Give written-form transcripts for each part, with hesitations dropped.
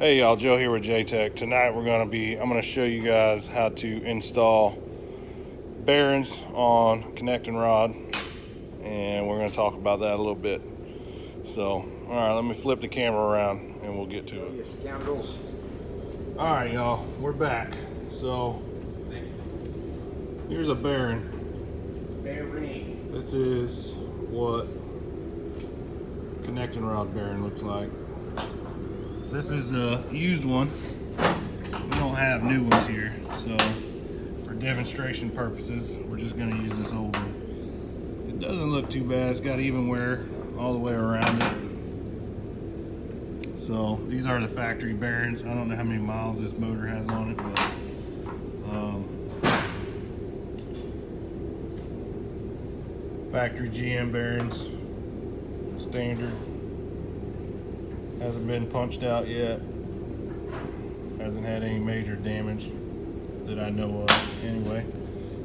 Hey y'all, Joe here with J-Tech. Tonight I'm gonna show you guys how to install bearings on connecting rod, and we're gonna talk about that a little bit. So, all right, let me flip the camera around and we'll get to it. Yes, scoundrels. All right, y'all, we're back. So, here's a bearing. Bearing. This is what connecting rod bearing looks like. This is the used one. We don't have new ones here, so for demonstration purposes, we're just gonna use this old one. It doesn't look too bad. It's got even wear all the way around it. So these are the factory bearings. I don't know how many miles this motor has on it, but factory GM bearings, standard. Hasn't been punched out yet. Hasn't had any major damage that I know of anyway.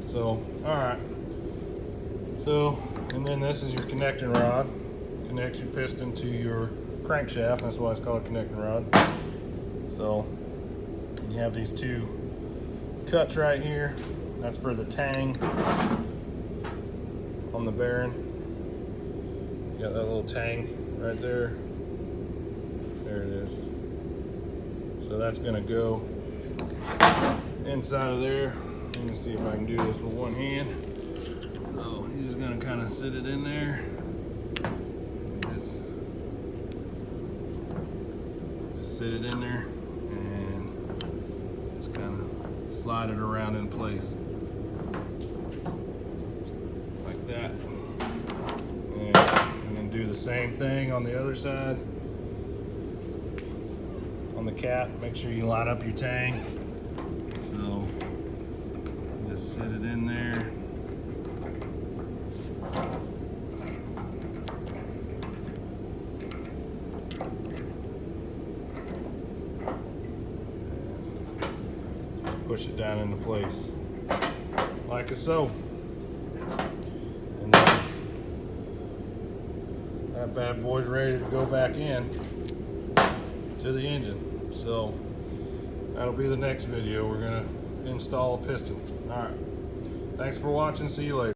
So, alright. So, and then this is your connecting rod. Connects your piston to your crankshaft. That's why it's called a connecting rod. So, you have these two cuts right here. That's for the tang on the bearing. You got that little tang right there. There it is. So that's gonna go inside of there. Let me see if I can do this with one hand. So he's just gonna kind of sit it in there. Just sit it in there and just kind of slide it around in place. Like that. And then do the same thing on the other side. On the cap, make sure you line up your tang. So just sit it in there. Push it down into place like so. And then that bad boy's ready to go back in to the engine. So that'll be the next video. We're gonna install a piston. All right, thanks for watching. See you later.